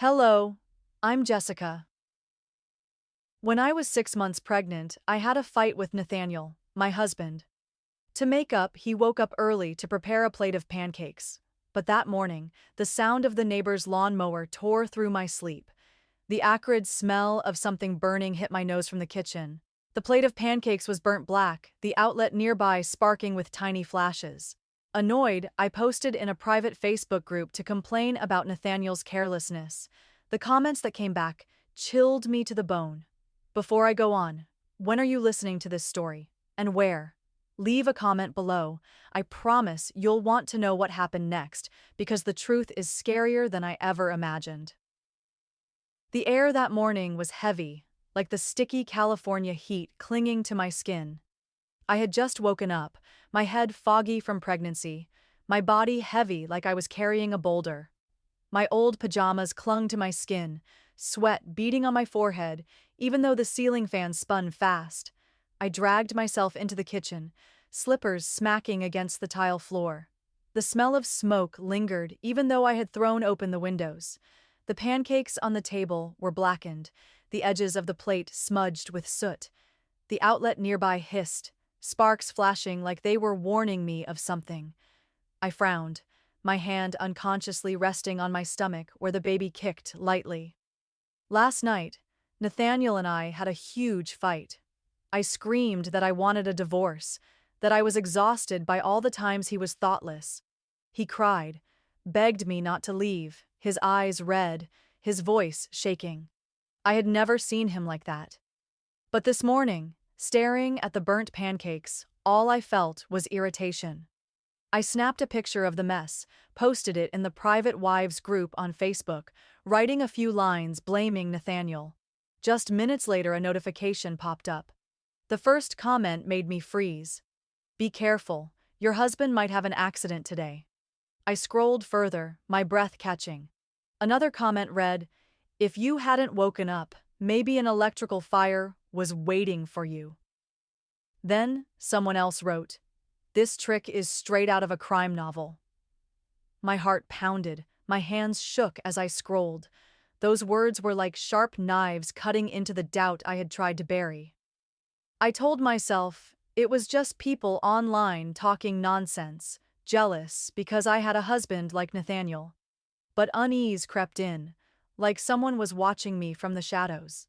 Hello, I'm Jessica. When I was 6 months pregnant, I had a fight with Nathaniel, my husband. To make up, he woke up early to prepare a plate of pancakes. But that morning, the sound of the neighbor's lawnmower tore through my sleep. The acrid smell of something burning hit my nose from the kitchen. The plate of pancakes was burnt black, the outlet nearby sparking with tiny flashes. Annoyed, I posted in a private Facebook group to complain about Nathaniel's carelessness. The comments that came back chilled me to the bone. Before I go on, when are you listening to this story? And where? Leave a comment below. I promise you'll want to know what happened next, because the truth is scarier than I ever imagined. The air that morning was heavy, like the sticky California heat clinging to my skin. I had just woken up, my head foggy from pregnancy, my body heavy like I was carrying a boulder. My old pajamas clung to my skin, sweat beading on my forehead, even though the ceiling fan spun fast. I dragged myself into the kitchen, slippers smacking against the tile floor. The smell of smoke lingered even though I had thrown open the windows. The pancakes on the table were blackened, the edges of the plate smudged with soot. The outlet nearby hissed, sparks flashing like they were warning me of something. I frowned, my hand unconsciously resting on my stomach where the baby kicked lightly. Last night, Nathaniel and I had a huge fight. I screamed that I wanted a divorce, that I was exhausted by all the times he was thoughtless. He cried, begged me not to leave, his eyes red, his voice shaking. I had never seen him like that. But this morning, staring at the burnt pancakes, all I felt was irritation. I snapped a picture of the mess, posted it in the private wives group on Facebook, writing a few lines blaming Nathaniel. Just minutes later, a notification popped up. The first comment made me freeze. Be careful, your husband might have an accident today. I scrolled further, my breath catching. Another comment read, if you hadn't woken up, maybe an electrical fire was waiting for you. Then, someone else wrote, this trick is straight out of a crime novel. My heart pounded, my hands shook as I scrolled. Those words were like sharp knives cutting into the doubt I had tried to bury. I told myself it was just people online talking nonsense, jealous because I had a husband like Nathaniel. But unease crept in, like someone was watching me from the shadows.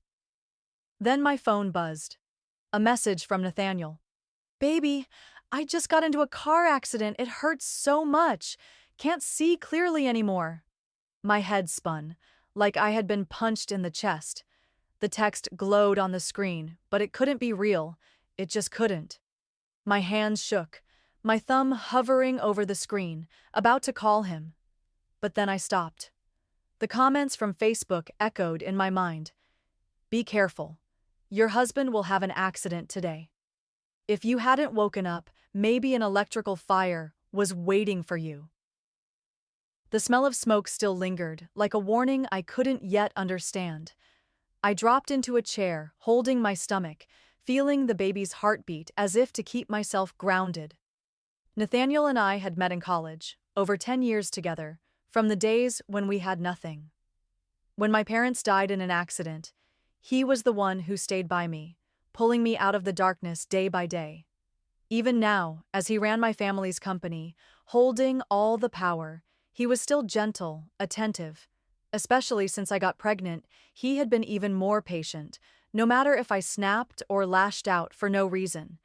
Then my phone buzzed. A message from Nathaniel. Baby, I just got into a car accident. It hurts so much. Can't see clearly anymore. My head spun, like I had been punched in the chest. The text glowed on the screen, but it couldn't be real. It just couldn't. My hands shook, my thumb hovering over the screen, about to call him. But then I stopped. The comments from Facebook echoed in my mind. Be careful. Your husband will have an accident today. If you hadn't woken up, maybe an electrical fire was waiting for you. The smell of smoke still lingered, like a warning I couldn't yet understand. I dropped into a chair, holding my stomach, feeling the baby's heartbeat as if to keep myself grounded. Nathaniel and I had met in college, over 10 years together, from the days when we had nothing. When my parents died in an accident, he was the one who stayed by me, pulling me out of the darkness day by day. Even now, as he ran my family's company, holding all the power, he was still gentle, attentive. Especially since I got pregnant, he had been even more patient, no matter if I snapped or lashed out for no reason.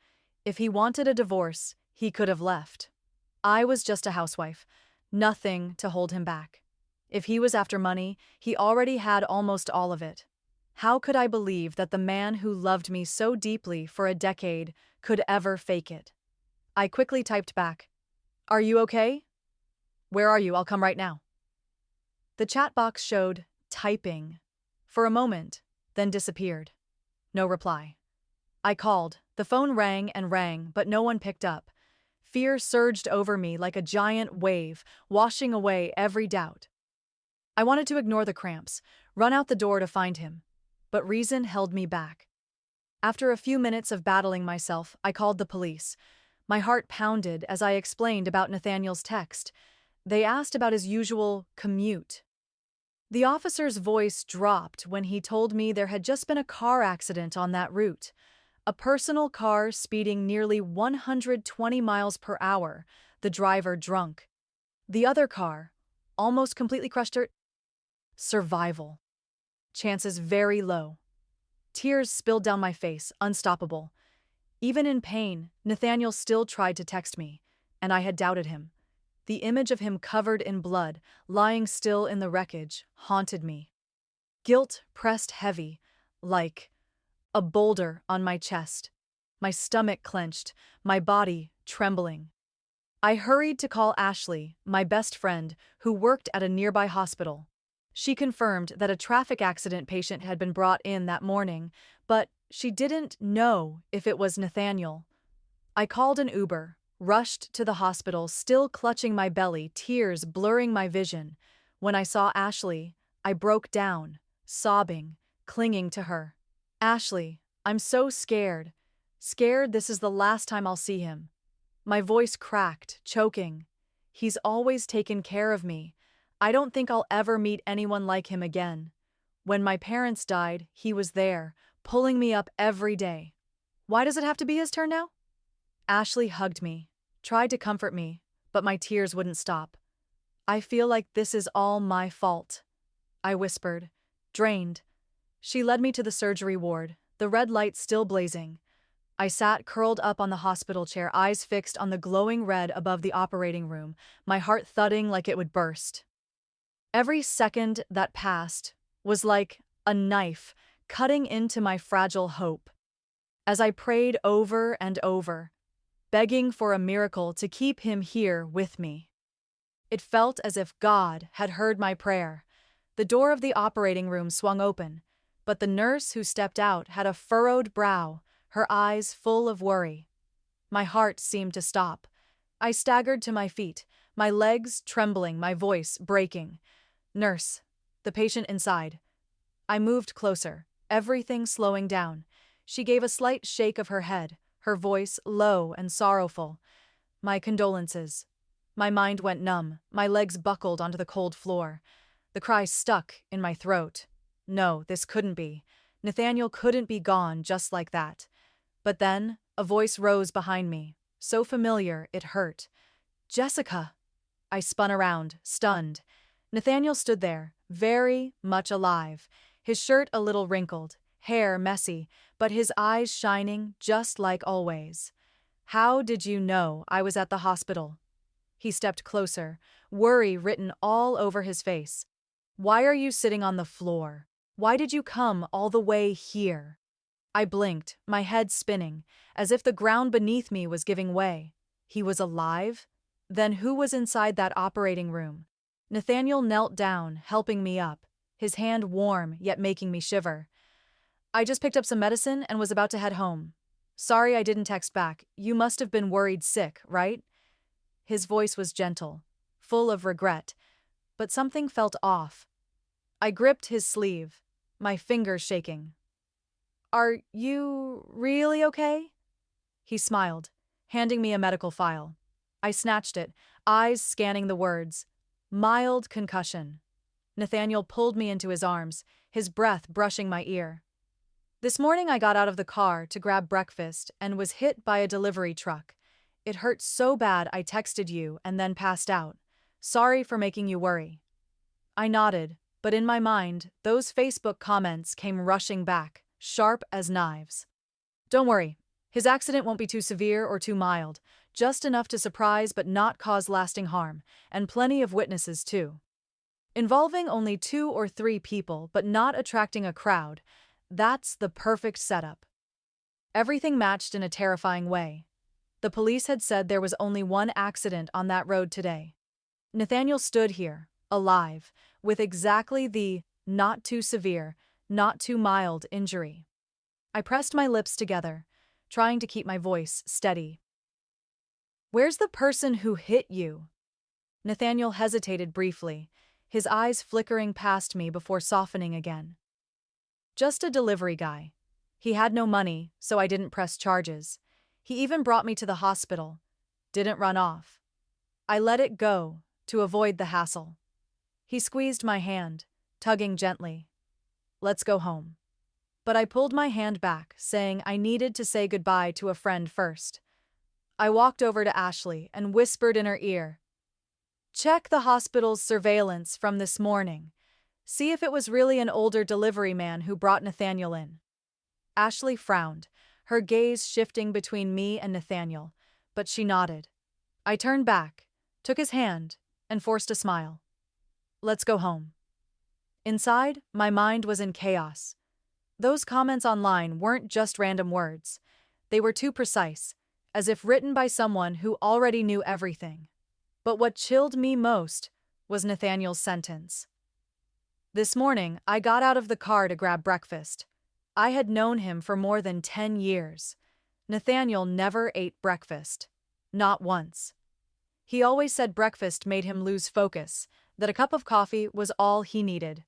If he wanted a divorce, he could have left. I was just a housewife, nothing to hold him back. If he was after money, he already had almost all of it. How could I believe that the man who loved me so deeply for a decade could ever fake it? I quickly typed back, "Are you okay? Where are you? I'll come right now." The chat box showed typing for a moment, then disappeared. No reply. I called. The phone rang and rang, but no one picked up. Fear surged over me like a giant wave, washing away every doubt. I wanted to ignore the cramps, run out the door to find him. But reason held me back. After a few minutes of battling myself, I called the police. My heart pounded as I explained about Nathaniel's text. They asked about his usual commute. The officer's voice dropped when he told me there had just been a car accident on that route. A personal car speeding nearly 120 miles per hour, the driver drunk. The other car, almost completely crushed her. Survival. Chances very low. Tears spilled down my face, unstoppable. Even in pain, Nathaniel still tried to text me, and I had doubted him. The image of him covered in blood, lying still in the wreckage, haunted me. Guilt pressed heavy, like a boulder on my chest. My stomach clenched, my body trembling. I hurried to call Ashley, my best friend, who worked at a nearby hospital. She confirmed that a traffic accident patient had been brought in that morning, but she didn't know if it was Nathaniel. I called an Uber, rushed to the hospital, still clutching my belly, tears blurring my vision. When I saw Ashley, I broke down, sobbing, clinging to her. Ashley, I'm so scared. Scared this is the last time I'll see him. My voice cracked, choking. He's always taken care of me. I don't think I'll ever meet anyone like him again. When my parents died, he was there, pulling me up every day. Why does it have to be his turn now? Ashley hugged me, tried to comfort me, but my tears wouldn't stop. I feel like this is all my fault, I whispered, drained. She led me to the surgery ward, the red light still blazing. I sat curled up on the hospital chair, eyes fixed on the glowing red above the operating room, my heart thudding like it would burst. Every second that passed was like a knife cutting into my fragile hope. As I prayed over and over, begging for a miracle to keep him here with me. It felt as if God had heard my prayer. The door of the operating room swung open, but the nurse who stepped out had a furrowed brow, her eyes full of worry. My heart seemed to stop. I staggered to my feet, my legs trembling, my voice breaking. Nurse, the patient inside. I moved closer, everything slowing down. She gave a slight shake of her head, her voice low and sorrowful. My condolences. My mind went numb, my legs buckled onto the cold floor. The cry stuck in my throat. No, this couldn't be. Nathaniel couldn't be gone just like that. But then, a voice rose behind me, so familiar it hurt. Jessica! I spun around, stunned. Nathaniel stood there, very much alive, his shirt a little wrinkled, hair messy, but his eyes shining just like always. How did you know I was at the hospital? He stepped closer, worry written all over his face. Why are you sitting on the floor? Why did you come all the way here? I blinked, my head spinning, as if the ground beneath me was giving way. He was alive? Then who was inside that operating room? Nathaniel knelt down, helping me up, his hand warm yet making me shiver. I just picked up some medicine and was about to head home. Sorry I didn't text back. You must have been worried sick, right? His voice was gentle, full of regret, but something felt off. I gripped his sleeve, my fingers shaking. Are you really okay? He smiled, handing me a medical file. I snatched it, eyes scanning the words. Mild concussion. Nathaniel pulled me into his arms, his breath brushing my ear. This morning I got out of the car to grab breakfast and was hit by a delivery truck. It hurt so bad I texted you and then passed out. Sorry for making you worry. I nodded, but in my mind, those Facebook comments came rushing back, sharp as knives. Don't worry. His accident won't be too severe or too mild, just enough to surprise but not cause lasting harm, and plenty of witnesses too. Involving only 2 or 3 people but not attracting a crowd, that's the perfect setup. Everything matched in a terrifying way. The police had said there was only one accident on that road today. Nathaniel stood here, alive, with exactly the not too severe, not too mild injury. I pressed my lips together, trying to keep my voice steady. Where's the person who hit you? Nathaniel hesitated briefly, his eyes flickering past me before softening again. Just a delivery guy. He had no money, so I didn't press charges. He even brought me to the hospital. Didn't run off. I let it go, to avoid the hassle. He squeezed my hand, tugging gently. "Let's go home." But I pulled my hand back, saying I needed to say goodbye to a friend first. I walked over to Ashley and whispered in her ear, "Check the hospital's surveillance from this morning. See if it was really an older delivery man who brought Nathaniel in." Ashley frowned, her gaze shifting between me and Nathaniel, but she nodded. I turned back, took his hand, and forced a smile. "Let's go home." Inside, my mind was in chaos. Those comments online weren't just random words. They were too precise, as if written by someone who already knew everything. But what chilled me most was Nathaniel's sentence. "This morning, I got out of the car to grab breakfast. I had known him for more than 10 years. Nathaniel never ate breakfast. Not once. He always said breakfast made him lose focus, that a cup of coffee was all he needed.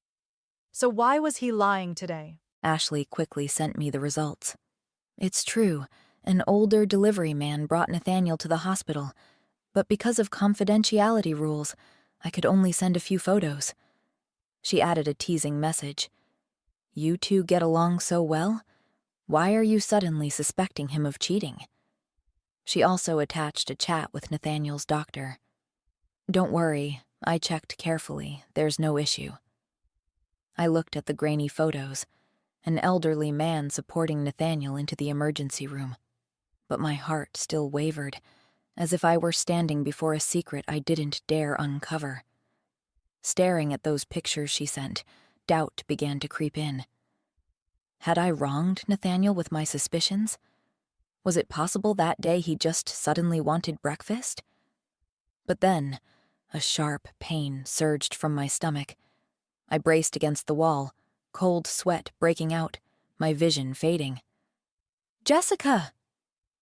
So why was he lying today?" Ashley quickly sent me the results. It's true, an older delivery man brought Nathaniel to the hospital, but because of confidentiality rules, I could only send a few photos. She added a teasing message. "You two get along so well? Why are you suddenly suspecting him of cheating?" She also attached a chat with Nathaniel's doctor. "Don't worry, I checked carefully, there's no issue." I looked at the grainy photos, an elderly man supporting Nathaniel into the emergency room, but my heart still wavered, as if I were standing before a secret I didn't dare uncover. Staring at those pictures she sent, doubt began to creep in. Had I wronged Nathaniel with my suspicions? Was it possible that day he just suddenly wanted breakfast? But then, a sharp pain surged from my stomach. I braced against the wall, cold sweat breaking out, my vision fading. "Jessica!"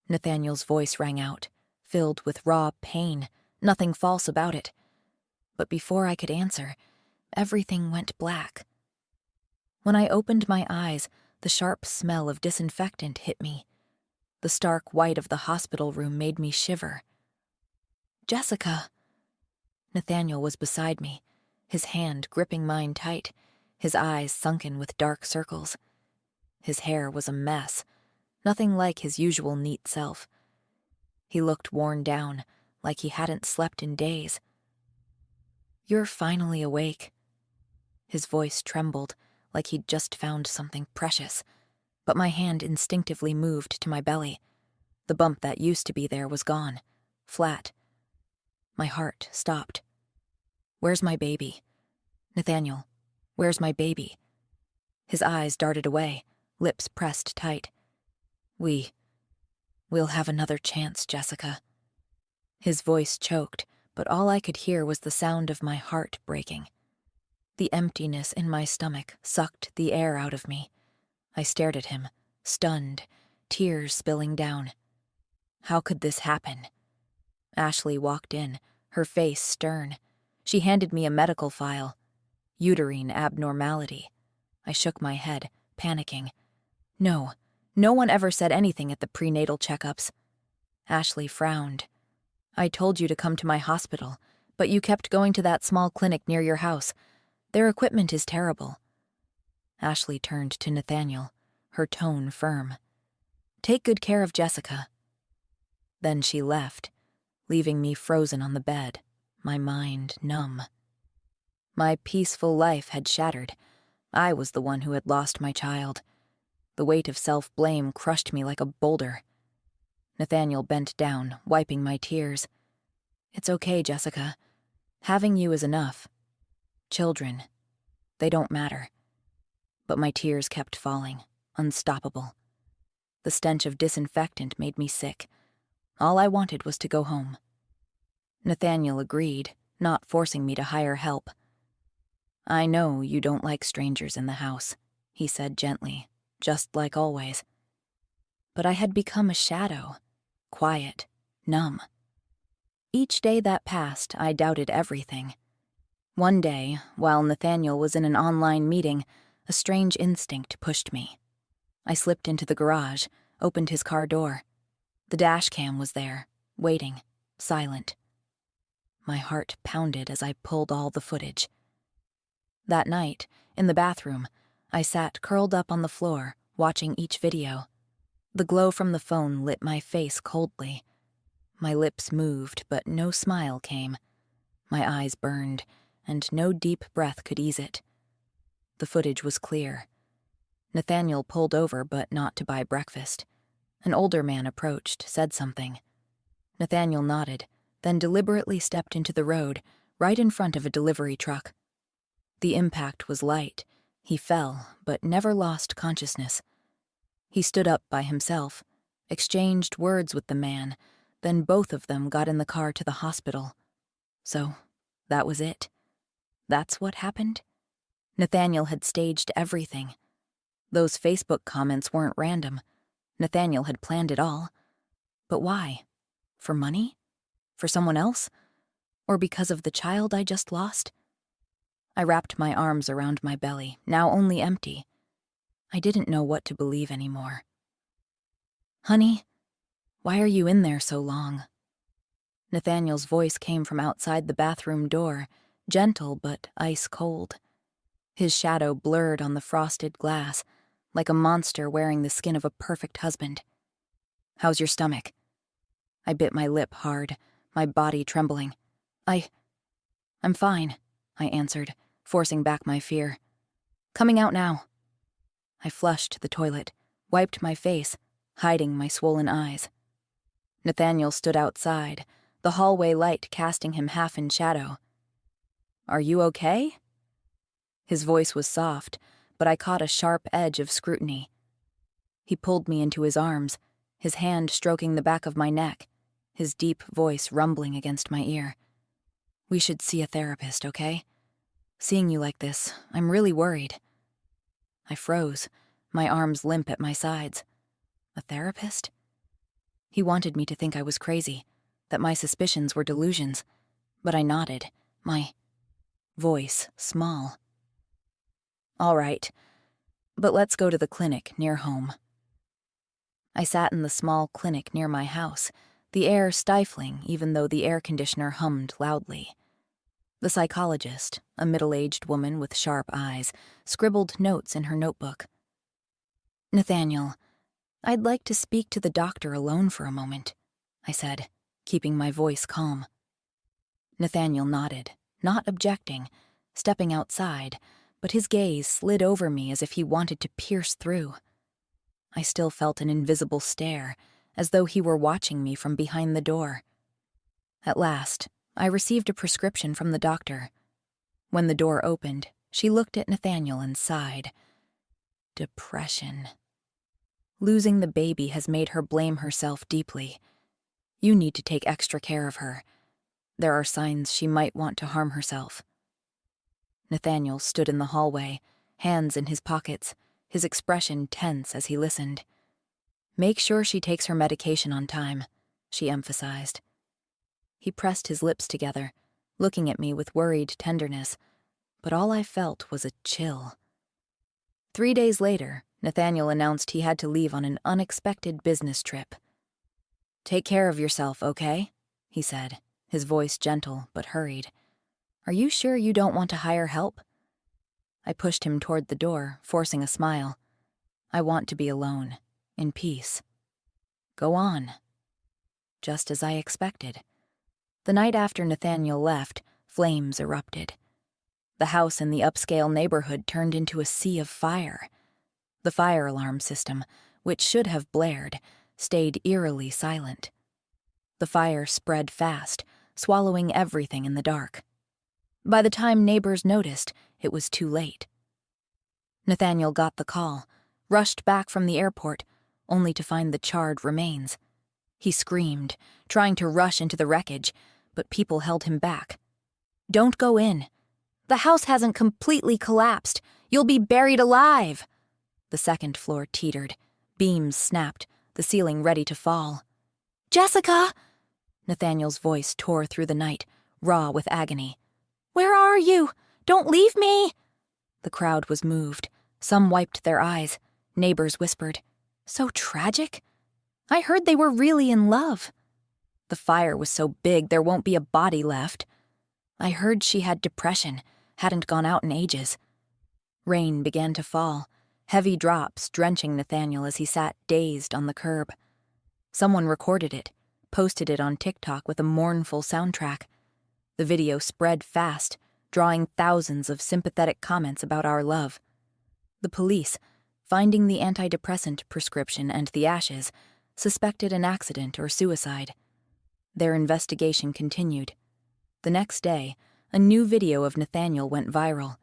Nathaniel's voice rang out, filled with raw pain, nothing false about it. But before I could answer, everything went black. When I opened my eyes, the sharp smell of disinfectant hit me. The stark white of the hospital room made me shiver. "Jessica!" Nathaniel was beside me, his hand gripping mine tight, his eyes sunken with dark circles. His hair was a mess, nothing like his usual neat self. He looked worn down, like he hadn't slept in days. "You're finally awake." His voice trembled, like he'd just found something precious, but my hand instinctively moved to my belly. The bump that used to be there was gone, flat. My heart stopped. "Where's my baby? Nathaniel, where's my baby?" His eyes darted away, lips pressed tight. We'll have another chance, Jessica." His voice choked, but all I could hear was the sound of my heart breaking. The emptiness in my stomach sucked the air out of me. I stared at him, stunned, tears spilling down. How could this happen? Ashley walked in, her face stern. She handed me a medical file. Uterine abnormality. I shook my head, panicking. No one ever said anything at the prenatal checkups. Ashley frowned. "I told you to come to my hospital, but you kept going to that small clinic near your house. Their equipment is terrible." Ashley turned to Nathaniel, her tone firm. "Take good care of Jessica." Then she left, leaving me frozen on the bed, my mind numb. My peaceful life had shattered. I was the one who had lost my child. The weight of self-blame crushed me like a boulder. Nathaniel bent down, wiping my tears. "It's okay, Jessica. Having you is enough. Children, they don't matter." But my tears kept falling, unstoppable. The stench of disinfectant made me sick. All I wanted was to go home. Nathaniel agreed, not forcing me to hire help. "I know you don't like strangers in the house," he said gently, just like always. But I had become a shadow, quiet, numb. Each day that passed, I doubted everything. One day, while Nathaniel was in an online meeting, a strange instinct pushed me. I slipped into the garage, opened his car door. The dash cam was there, waiting, silent. My heart pounded as I pulled all the footage. That night, in the bathroom, I sat curled up on the floor, watching each video. The glow from the phone lit my face coldly. My lips moved, but no smile came. My eyes burned, and no deep breath could ease it. The footage was clear. Nathaniel pulled over, but not to buy breakfast. An older man approached, said something. Nathaniel nodded, then deliberately stepped into the road, right in front of a delivery truck. The impact was light. He fell, but never lost consciousness. He stood up by himself, exchanged words with the man, then both of them got in the car to the hospital. So, that was it. That's what happened? Nathaniel had staged everything. Those Facebook comments weren't random. Nathaniel had planned it all. But why? For money? For someone else? Or because of the child I just lost? I wrapped my arms around my belly, now only empty. I didn't know what to believe anymore. "Honey, why are you in there so long?" Nathaniel's voice came from outside the bathroom door, gentle but ice cold. His shadow blurred on the frosted glass, like a monster wearing the skin of a perfect husband. "How's your stomach?" I bit my lip hard, my body trembling. I'm fine," I answered, forcing back my fear. "Coming out now." I flushed the toilet, wiped my face, hiding my swollen eyes. Nathaniel stood outside, the hallway light casting him half in shadow. "Are you okay?" His voice was soft, but I caught a sharp edge of scrutiny. He pulled me into his arms, his hand stroking the back of my neck, his deep voice rumbling against my ear. "We should see a therapist, okay? Seeing you like this, I'm really worried." I froze, my arms limp at my sides. A therapist? He wanted me to think I was crazy, that my suspicions were delusions, but I nodded, my voice small. "All right, but let's go to the clinic near home." I sat in the small clinic near my house, the air stifling even though the air conditioner hummed loudly. The psychologist, a middle-aged woman with sharp eyes, scribbled notes in her notebook. "Nathaniel, I'd like to speak to the doctor alone for a moment," I said, keeping my voice calm. Nathaniel nodded, not objecting, stepping outside, but his gaze slid over me as if he wanted to pierce through. I still felt an invisible stare, as though he were watching me from behind the door. At last, I received a prescription from the doctor. When the door opened, she looked at Nathaniel and sighed. Depression. Losing the baby has made her blame herself deeply. You need to take extra care of her. There are signs she might want to harm herself. Nathaniel stood in the hallway, hands in his pockets, his expression tense as he listened. "Make sure she takes her medication on time," she emphasized. He pressed his lips together, looking at me with worried tenderness, but all I felt was a chill. 3 days later, Nathaniel announced he had to leave on an unexpected business trip. "Take care of yourself, okay?" he said, his voice gentle but hurried. "Are you sure you don't want to hire help?" I pushed him toward the door, forcing a smile. "I want to be alone, in peace." "Go on." Just as I expected. The night after Nathaniel left, flames erupted. The house in the upscale neighborhood turned into a sea of fire. The fire alarm system, which should have blared, stayed eerily silent. The fire spread fast, swallowing everything in the dark. By the time neighbors noticed, it was too late. Nathaniel got the call, rushed back from the airport, only to find the charred remains. He screamed, trying to rush into the wreckage, but people held him back. "Don't go in. The house hasn't completely collapsed. You'll be buried alive." The second floor teetered. Beams snapped, the ceiling ready to fall. "Jessica!" Nathaniel's voice tore through the night, raw with agony. "Where are you? Don't leave me!" The crowd was moved. Some wiped their eyes. Neighbors whispered, "So tragic. I heard they were really in love. The fire was so big there won't be a body left. I heard she had depression, hadn't gone out in ages. Rain began to fall, heavy drops drenching Nathaniel as he sat dazed on the curb. Someone recorded it, posted it on TikTok with a mournful soundtrack. The video spread fast, drawing thousands of sympathetic comments about our love. The police, finding the antidepressant prescription and the ashes, suspected an accident or suicide. Their investigation continued. The next day, a new video of Nathaniel went viral,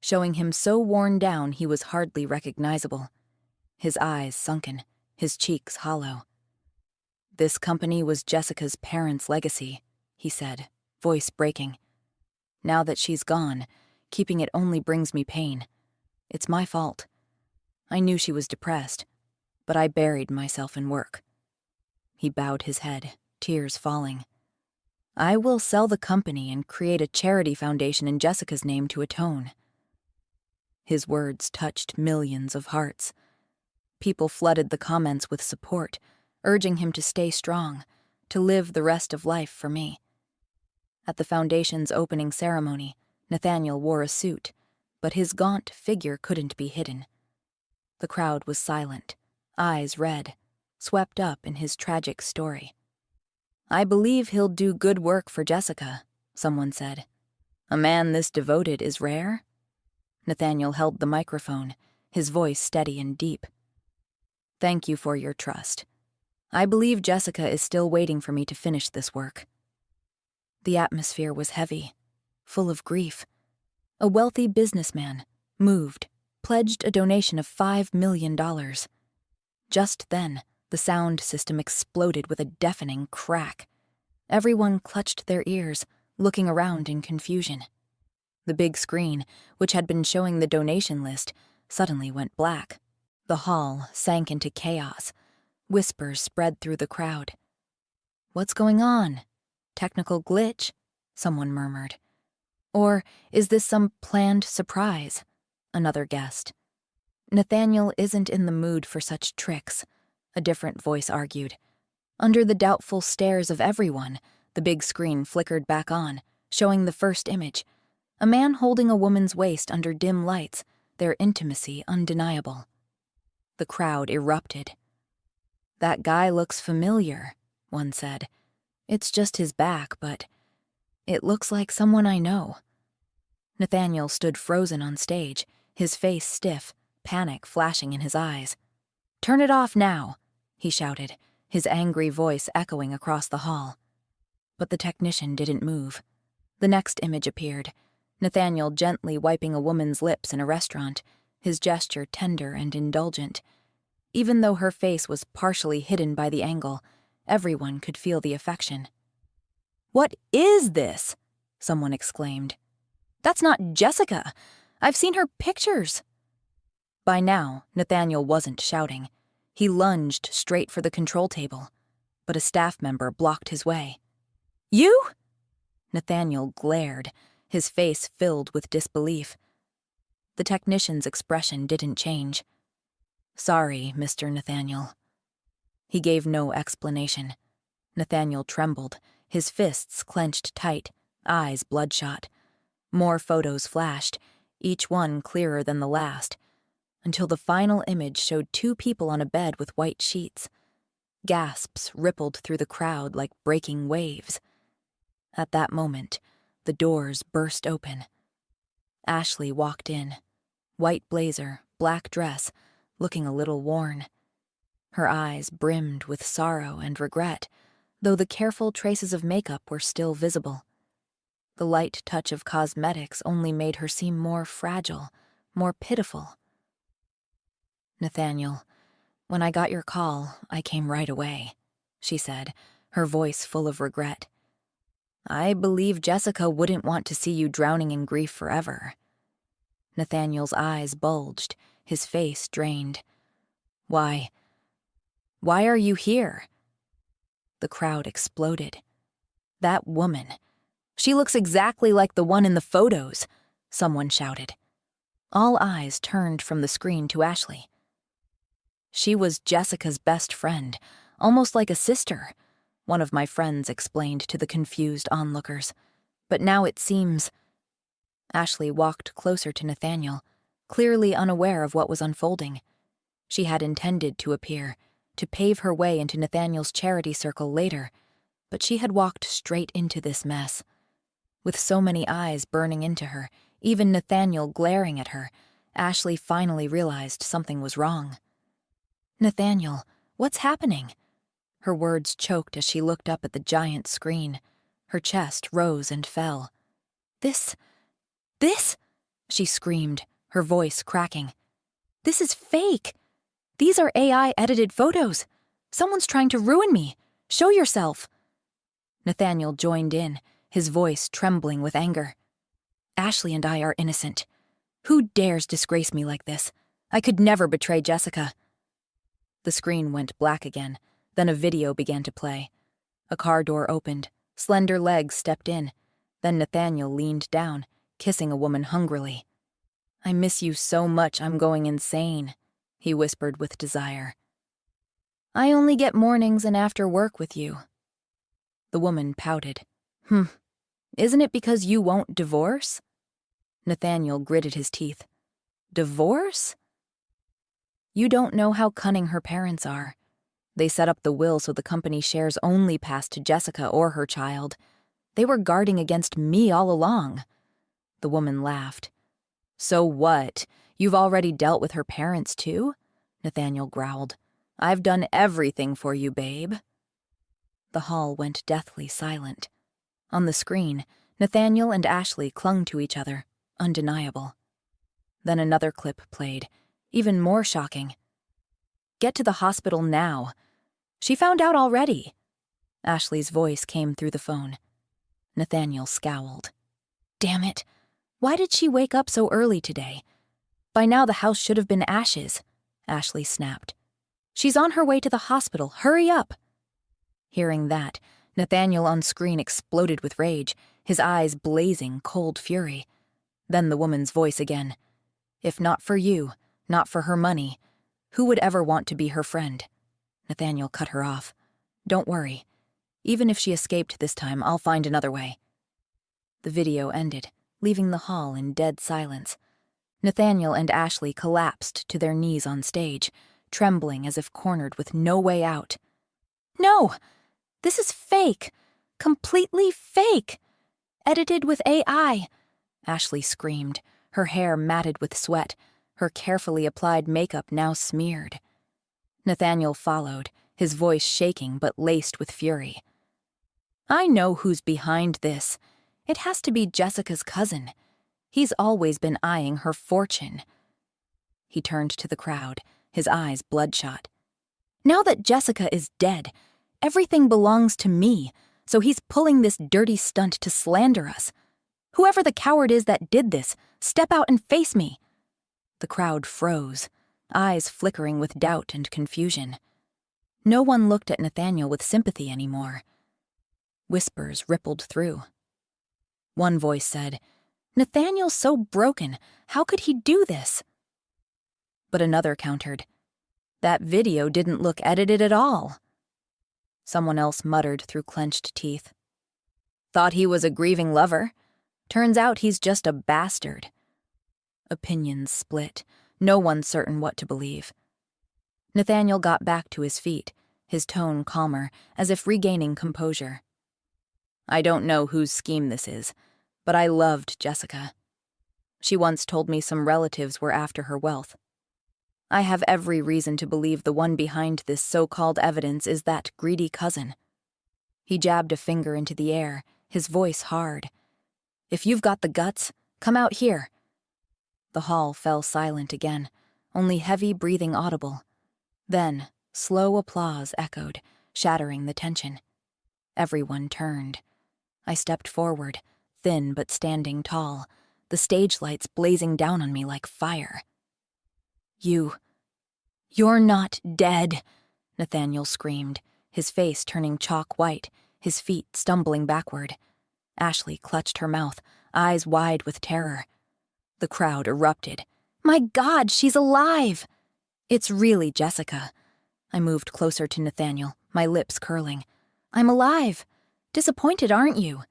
showing him so worn down he was hardly recognizable. His eyes sunken, his cheeks hollow. "This company was Jessica's parents' legacy," he said, voice breaking. "Now that she's gone, keeping it only brings me pain. It's my fault. I knew she was depressed, but I buried myself in work." He bowed his head, tears falling. "I will sell the company and create a charity foundation in Jessica's name to atone." His words touched millions of hearts. People flooded the comments with support, urging him to stay strong, to live the rest of life for me. At the foundation's opening ceremony, Nathaniel wore a suit, but his gaunt figure couldn't be hidden. The crowd was silent, eyes red, swept up in his tragic story. "I believe he'll do good work for Jessica," someone said. "A man this devoted is rare?" Nathaniel held the microphone, his voice steady and deep. "Thank you for your trust. I believe Jessica is still waiting for me to finish this work." The atmosphere was heavy, full of grief. A wealthy businessman, moved, pledged a donation of $5 million. Just then, the sound system exploded with a deafening crack. Everyone clutched their ears, looking around in confusion. The big screen, which had been showing the donation list, suddenly went black. The hall sank into chaos. Whispers spread through the crowd. "What's going on? Technical glitch?" someone murmured. "Or is this some planned surprise?" another guessed. "Nathaniel isn't in the mood for such tricks," a different voice argued. Under the doubtful stares of everyone, the big screen flickered back on, showing the first image. A man holding a woman's waist under dim lights, their intimacy undeniable. The crowd erupted. "That guy looks familiar," one said. "It's just his back, but it looks like someone I know." Nathaniel stood frozen on stage, his face stiff, panic flashing in his eyes. "Turn it off now," he shouted, his angry voice echoing across the hall. But the technician didn't move. The next image appeared, Nathaniel gently wiping a woman's lips in a restaurant, his gesture tender and indulgent. Even though her face was partially hidden by the angle, everyone could feel the affection. "What is this?" someone exclaimed. "That's not Jessica. I've seen her pictures." By now, Nathaniel wasn't shouting. He lunged straight for the control table, but a staff member blocked his way. "You?" Nathaniel glared, his face filled with disbelief. The technician's expression didn't change. "Sorry, Mr. Nathaniel." He gave no explanation. Nathaniel trembled, his fists clenched tight, eyes bloodshot. More photos flashed, each one clearer than the last, until the final image showed two people on a bed with white sheets. Gasps rippled through the crowd like breaking waves. At that moment, the doors burst open. Ashley walked in, white blazer, black dress, looking a little worn. Her eyes brimmed with sorrow and regret, though the careful traces of makeup were still visible. The light touch of cosmetics only made her seem more fragile, more pitiful. "Nathaniel, when I got your call, I came right away," she said, her voice full of regret. "I believe Jessica wouldn't want to see you drowning in grief forever." Nathaniel's eyes bulged, his face drained. Why are you here?" The crowd exploded. "That woman. She looks exactly like the one in the photos," someone shouted. All eyes turned from the screen to Ashley. "She was Jessica's best friend, almost like a sister," one of my friends explained to the confused onlookers. "But now it seems—" Ashley walked closer to Nathaniel, clearly unaware of what was unfolding. She had intended to appear, to pave her way into Nathaniel's charity circle later, but she had walked straight into this mess. With so many eyes burning into her, even Nathaniel glaring at her, Ashley finally realized something was wrong. "Nathaniel, what's happening?" Her words choked as she looked up at the giant screen. Her chest rose and fell. This, she screamed, her voice cracking. "This is fake! These are AI-edited photos! Someone's trying to ruin me! Show yourself!" Nathaniel joined in, his voice trembling with anger. "Ashley and I are innocent. Who dares disgrace me like this? I could never betray Jessica." The screen went black again, then a video began to play. A car door opened, slender legs stepped in, then Nathaniel leaned down, kissing a woman hungrily. "I miss you so much I'm going insane," he whispered with desire. "I only get mornings and after work with you." The woman pouted. Isn't it because you won't divorce?" Nathaniel gritted his teeth. "Divorce?" "You don't know how cunning her parents are. They set up the will so the company shares only pass to Jessica or her child. They were guarding against me all along." The woman laughed. "So what? You've already dealt with her parents too?" Nathaniel growled. "I've done everything for you, babe." The hall went deathly silent. On the screen, Nathaniel and Ashley clung to each other, undeniable. Then another clip played, even more shocking. "Get to the hospital now. She found out already." Ashley's voice came through the phone. Nathaniel scowled. "Damn it. Why did she wake up so early today? By now the house should have been ashes," Ashley snapped. "She's on her way to the hospital. Hurry up." Hearing that, Nathaniel on screen exploded with rage, his eyes blazing cold fury. Then the woman's voice again. "If not for you, not for her money, who would ever want to be her friend?" Nathaniel cut her off. "Don't worry. Even if she escaped this time, I'll find another way." The video ended, leaving the hall in dead silence. Nathaniel and Ashley collapsed to their knees on stage, trembling as if cornered with no way out. "No! This is fake! Completely fake! Edited with AI!" Ashley screamed, her hair matted with sweat, her carefully applied makeup now smeared. Nathaniel followed, his voice shaking but laced with fury. "I know who's behind this. It has to be Jessica's cousin. He's always been eyeing her fortune." He turned to the crowd, his eyes bloodshot. "Now that Jessica is dead, everything belongs to me, so he's pulling this dirty stunt to slander us. Whoever the coward is that did this, step out and face me." The crowd froze, eyes flickering with doubt and confusion. No one looked at Nathaniel with sympathy anymore. Whispers rippled through. One voice said, "Nathaniel's so broken, how could he do this?" But another countered, "That video didn't look edited at all." Someone else muttered through clenched teeth, "Thought he was a grieving lover. Turns out he's just a bastard." Opinions split, no one certain what to believe. Nathaniel got back to his feet, his tone calmer, as if regaining composure. "I don't know whose scheme this is, but I loved Jessica. She once told me some relatives were after her wealth. I have every reason to believe the one behind this so-called evidence is that greedy cousin." He jabbed a finger into the air, his voice hard. "If you've got the guts, come out here." The hall fell silent again, only heavy breathing audible. Then, slow applause echoed, shattering the tension. Everyone turned. I stepped forward, thin but standing tall, the stage lights blazing down on me like fire. You're not dead," Nathaniel screamed, his face turning chalk white, his feet stumbling backward. Ashley clutched her mouth, eyes wide with terror. The crowd erupted. "My God, she's alive!" "It's really Jessica." I moved closer to Nathaniel, my lips curling. "I'm alive. Disappointed, aren't you?"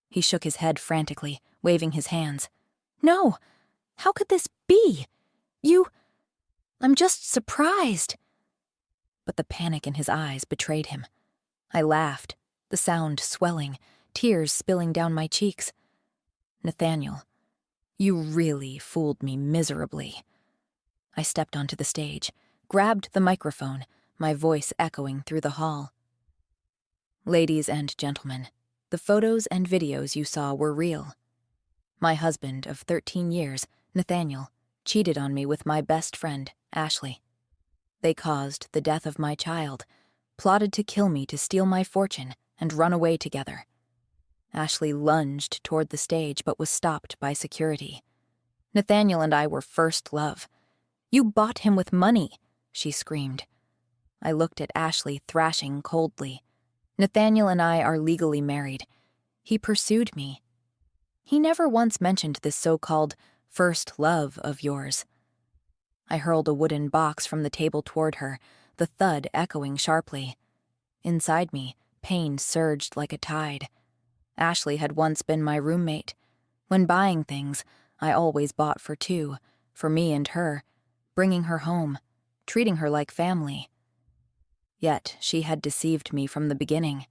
He shook his head frantically, waving his hands. No, how could this be? I'm just surprised. But the panic in his eyes betrayed him. I laughed, the sound swelling, tears spilling down my cheeks. Nathaniel, you really fooled me miserably. I stepped onto the stage, grabbed the microphone, my voice echoing through the hall. Ladies and gentlemen, the photos and videos you saw were real. My husband of 13 years, Nathaniel, cheated on me with my best friend, Ashley. They caused the death of my child, plotted to kill me to steal my fortune, and run away together. Ashley lunged toward the stage but was stopped by security. Nathaniel and I were first love. You bought him with money, she screamed. I looked at Ashley, thrashing coldly. Nathaniel and I are legally married. He pursued me. He never once mentioned this so-called first love of yours. I hurled a wooden box from the table toward her, the thud echoing sharply. Inside me, pain surged like a tide. Ashley had once been my roommate. When buying things, I always bought for two, for me and her, bringing her home, treating her like family. Yet she had deceived me from the beginning.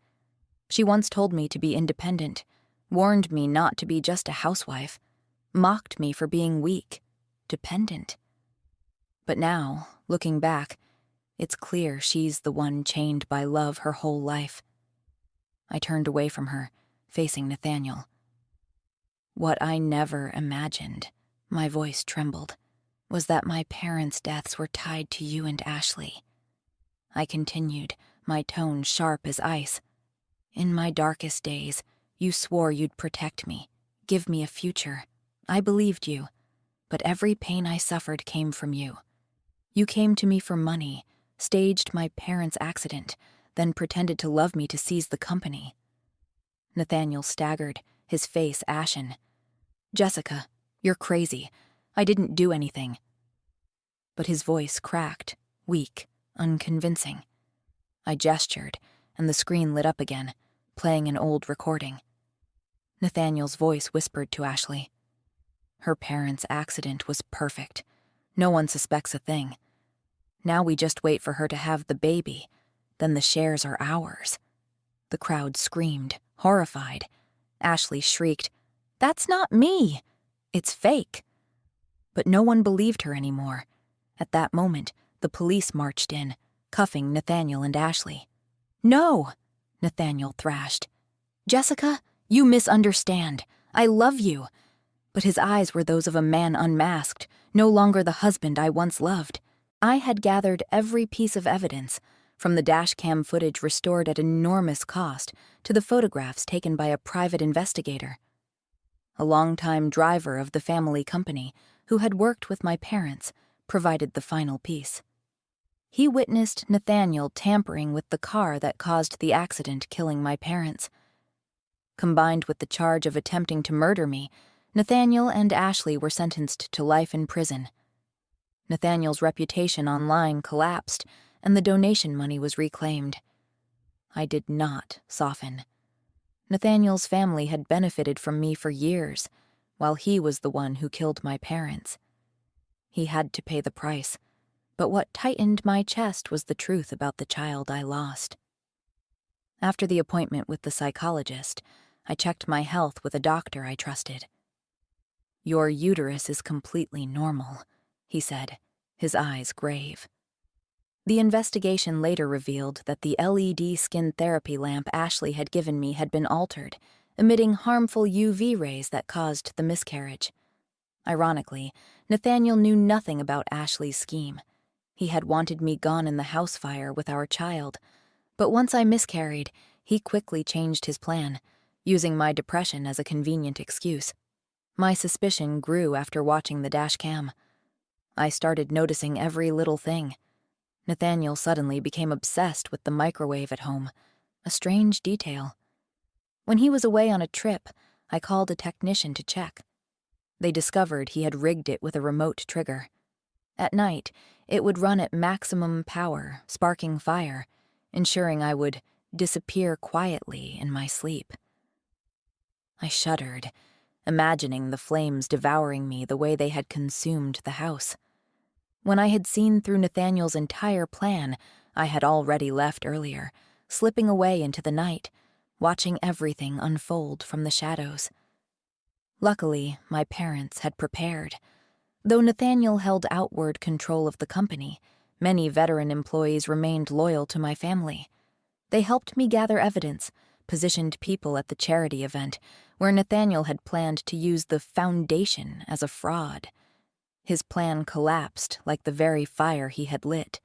She once told me to be independent, warned me not to be just a housewife, mocked me for being weak, dependent. But now, looking back, it's clear she's the one chained by love her whole life. I turned away from her, facing Nathaniel. What I never imagined, my voice trembled, was that my parents' deaths were tied to you and Ashley. I continued, my tone sharp as ice. In my darkest days, you swore you'd protect me, give me a future. I believed you, but every pain I suffered came from you. You came to me for money, staged my parents' accident, then pretended to love me to seize the company. Nathaniel staggered, his face ashen. Jessica, you're crazy. I didn't do anything. But his voice cracked, weak, unconvincing. I gestured, and the screen lit up again, playing an old recording. Nathaniel's voice whispered to Ashley. Her parents' accident was perfect. No one suspects a thing. Now we just wait for her to have the baby. Then the shares are ours. The crowd screamed, horrified. Ashley shrieked, "That's not me! It's fake!" But no one believed her anymore. At that moment, the police marched in, cuffing Nathaniel and Ashley. "No!" Nathaniel thrashed. "Jessica, you misunderstand. I love you." But his eyes were those of a man unmasked, no longer the husband I once loved. I had gathered every piece of evidence, from the dashcam footage restored at enormous cost to the photographs taken by a private investigator. A longtime driver of the family company, who had worked with my parents, provided the final piece. He witnessed Nathaniel tampering with the car that caused the accident killing my parents. Combined with the charge of attempting to murder me, Nathaniel and Ashley were sentenced to life in prison. Nathaniel's reputation online collapsed, and the donation money was reclaimed. I did not soften. Nathaniel's family had benefited from me for years, while he was the one who killed my parents. He had to pay the price, but what tightened my chest was the truth about the child I lost. After the appointment with the psychologist, I checked my health with a doctor I trusted. "Your uterus is completely normal," he said, his eyes grave. The investigation later revealed that the LED skin therapy lamp Ashley had given me had been altered, emitting harmful UV rays that caused the miscarriage. Ironically, Nathaniel knew nothing about Ashley's scheme. He had wanted me gone in the house fire with our child, but once I miscarried, he quickly changed his plan, using my depression as a convenient excuse. My suspicion grew after watching the dash cam. I started noticing every little thing. Nathaniel suddenly became obsessed with the microwave at home, a strange detail. When he was away on a trip, I called a technician to check. They discovered he had rigged it with a remote trigger. At night, it would run at maximum power, sparking fire, ensuring I would disappear quietly in my sleep. I shuddered, imagining the flames devouring me the way they had consumed the house. When I had seen through Nathaniel's entire plan, I had already left earlier, slipping away into the night, watching everything unfold from the shadows. Luckily, my parents had prepared. Though Nathaniel held outward control of the company, many veteran employees remained loyal to my family. They helped me gather evidence, positioned people at the charity event, where Nathaniel had planned to use the foundation as a fraud. His plan collapsed like the very fire he had lit.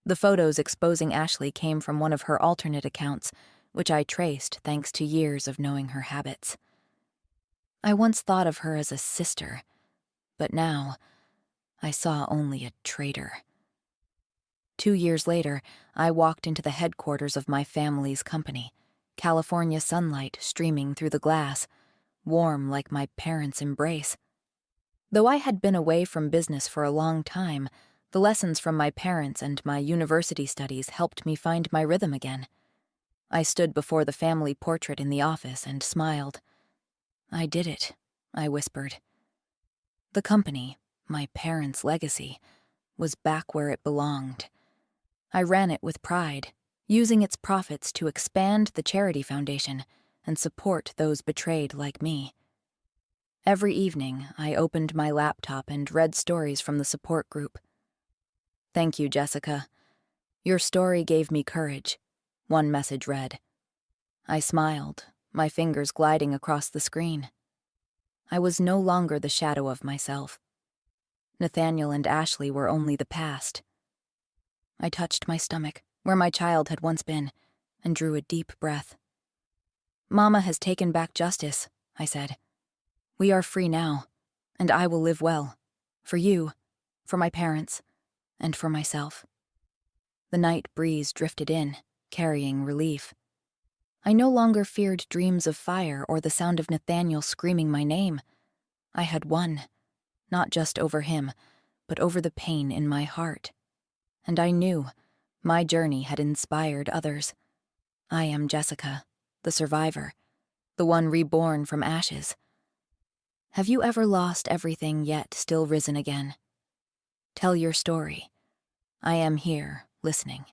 The photos exposing Ashley came from one of her alternate accounts, which I traced thanks to years of knowing her habits. I once thought of her as a sister, but now I saw only a traitor. 2 years later, I walked into the headquarters of my family's company, California sunlight streaming through the glass, warm like my parents' embrace. Though I had been away from business for a long time, the lessons from my parents and my university studies helped me find my rhythm again. I stood before the family portrait in the office and smiled. "I did it," I whispered. The company, my parents' legacy, was back where it belonged. I ran it with pride, using its profits to expand the charity foundation and support those betrayed like me. Every evening, I opened my laptop and read stories from the support group. "Thank you, Jessica. Your story gave me courage," one message read. I smiled, my fingers gliding across the screen. I was no longer the shadow of myself. Nathaniel and Ashley were only the past. I touched my stomach, where my child had once been, and drew a deep breath. "Mama has taken back justice," I said. "We are free now, and I will live well. For you, for my parents, and for myself." The night breeze drifted in, carrying relief. I no longer feared dreams of fire or the sound of Nathaniel screaming my name. I had won, not just over him, but over the pain in my heart. And I knew my journey had inspired others. I am Jessica, the survivor, the one reborn from ashes. Have you ever lost everything yet still risen again? Tell your story. I am here, listening.